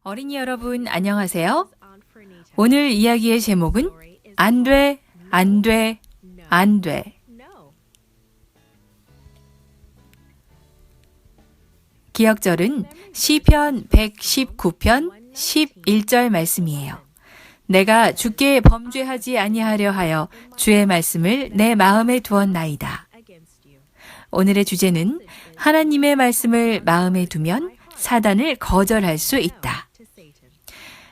어린이 여러분, 안녕하세요. 오늘 이야기의 제목은 안 돼, 안 돼, 안 돼. 기억절은 시편 119편 11절 말씀이에요. 내가 주께 범죄하지 아니하려 하여 주의 말씀을 내 마음에 두었나이다. 오늘의 주제는 하나님의 말씀을 마음에 두면 사단을 거절할 수 있다.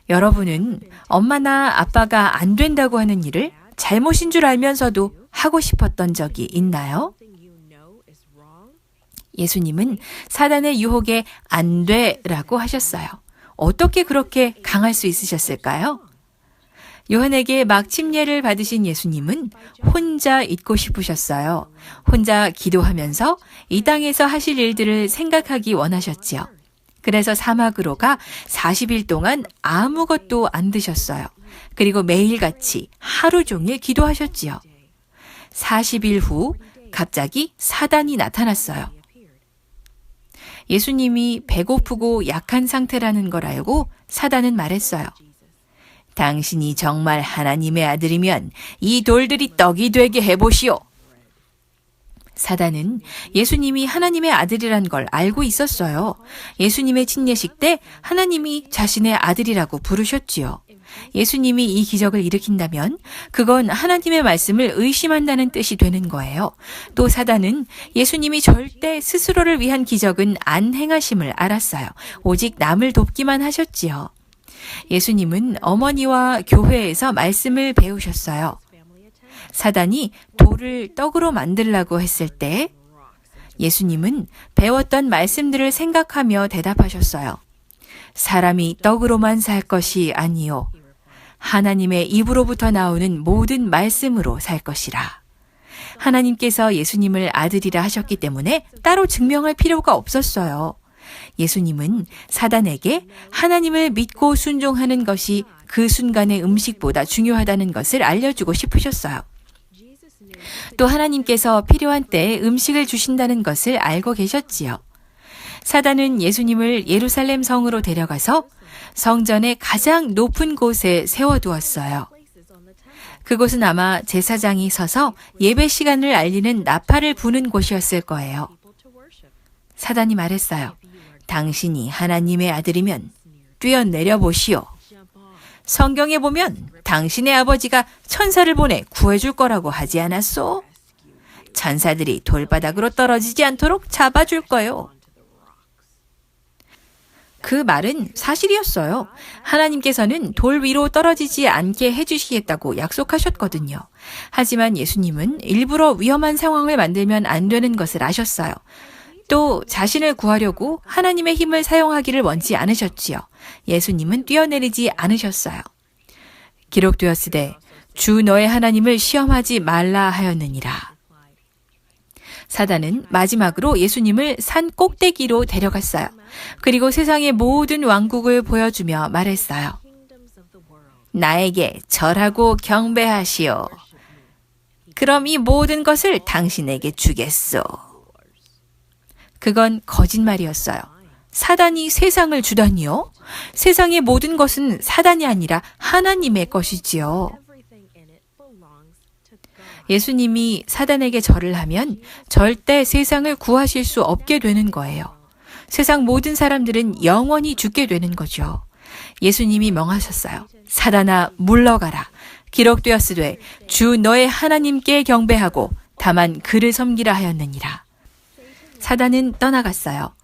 여러분은 엄마나 아빠가 안 된다고 하는 일을 잘못인 줄 알면서도 하고 싶었던 적이 있나요? 예수님은 사단의 유혹에 안 돼라고 하셨어요. 어떻게 그렇게 강할 수 있으셨을까요? 요한에게 막 침례를 받으신 예수님은 혼자 있고 싶으셨어요. 혼자 기도하면서 이 땅에서 하실 일들을 생각하기 원하셨지요. 그래서 사막으로 가 40일 동안 아무것도 안 드셨어요. 그리고 매일같이 하루 종일 기도하셨지요. 40일 후 갑자기 사단이 나타났어요. 예수님이 배고프고 약한 상태라는 걸 알고 사단은 말했어요. 당신이 정말 하나님의 아들이면 이 돌들이 떡이 되게 해보시오. 사단은 예수님이 하나님의 아들이란 걸 알고 있었어요. 예수님의 침례식 때 하나님이 자신의 아들이라고 부르셨지요. 예수님이 이 기적을 일으킨다면 그건 하나님의 말씀을 의심한다는 뜻이 되는 거예요. 또 사단은 예수님이 절대 스스로를 위한 기적은 안 행하심을 알았어요. 오직 남을 돕기만 하셨지요. 예수님은 어머니와 교회에서 말씀을 배우셨어요. 사단이 돌을 떡으로 만들라고 했을 때 예수님은 배웠던 말씀들을 생각하며 대답하셨어요. 사람이 떡으로만 살 것이 아니요 하나님의 입으로부터 나오는 모든 말씀으로 살 것이라. 하나님께서 예수님을 아들이라 하셨기 때문에 따로 증명할 필요가 없었어요. 예수님은 사단에게 하나님을 믿고 순종하는 것이 그 순간의 음식보다 중요하다는 것을 알려주고 싶으셨어요. 또 하나님께서 필요한 때에 음식을 주신다는 것을 알고 계셨지요. 사단은 예수님을 예루살렘 성으로 데려가서 성전의 가장 높은 곳에 세워두었어요. 그곳은 아마 제사장이 서서 예배 시간을 알리는 나팔을 부는 곳이었을 거예요. 사단이 말했어요. 당신이 하나님의 아들이면 뛰어내려 보시오. 성경에 보면 당신의 아버지가 천사를 보내 구해줄 거라고 하지 않았소? 천사들이 돌바닥으로 떨어지지 않도록 잡아줄 거요. 그 말은 사실이었어요. 하나님께서는 돌 위로 떨어지지 않게 해주시겠다고 약속하셨거든요. 하지만 예수님은 일부러 위험한 상황을 만들면 안 되는 것을 아셨어요. 또 자신을 구하려고 하나님의 힘을 사용하기를 원치 않으셨지요. 예수님은 뛰어내리지 않으셨어요. 기록되었으되 주 너의 하나님을 시험하지 말라 하였느니라. 사단은 마지막으로 예수님을 산 꼭대기로 데려갔어요. 그리고 세상의 모든 왕국을 보여주며 말했어요. 나에게 절하고 경배하시오. 그럼 이 모든 것을 당신에게 주겠소. 그건 거짓말이었어요. 사단이 세상을 주다니요? 세상의 모든 것은 사단이 아니라 하나님의 것이지요. 예수님이 사단에게 절을 하면 절대 세상을 구하실 수 없게 되는 거예요. 세상 모든 사람들은 영원히 죽게 되는 거죠. 예수님이 명하셨어요. 사단아 물러가라. 기록되었으되 주 너의 하나님께 경배하고 다만 그를 섬기라 하였느니라. 사단은 떠나갔어요.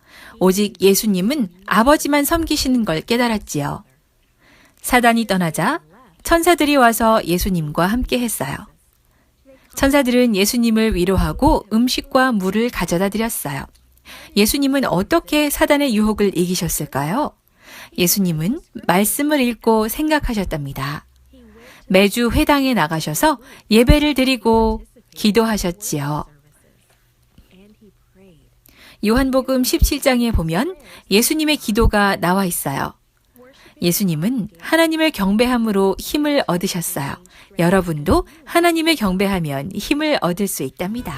오직 예수님은 아버지만 섬기시는 걸 깨달았지요. 사단이 떠나자 천사들이 와서 예수님과 함께 했어요. 천사들은 예수님을 위로하고 음식과 물을 가져다 드렸어요. 예수님은 어떻게 사단의 유혹을 이기셨을까요? 예수님은 말씀을 읽고 생각하셨답니다. 매주 회당에 나가셔서 예배를 드리고 기도하셨지요. 요한복음 17장에 보면 예수님의 기도가 나와 있어요. 예수님은 하나님을 경배함으로 힘을 얻으셨어요. 여러분도 하나님을 경배하면 힘을 얻을 수 있답니다.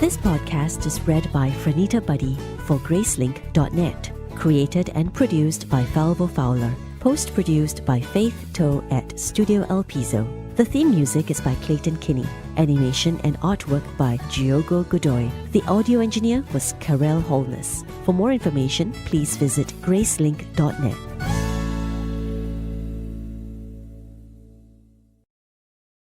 This podcast is read by Franita Buddy for Gracelink.net. Created and produced by Falvo Fowler. Post-produced by Faith Toe at Studio El Piso. The theme music is by Clayton Kinney. Animation and artwork by Giogo Godoy. The audio engineer was Karel Holness. For more information, please visit Gracelink.net.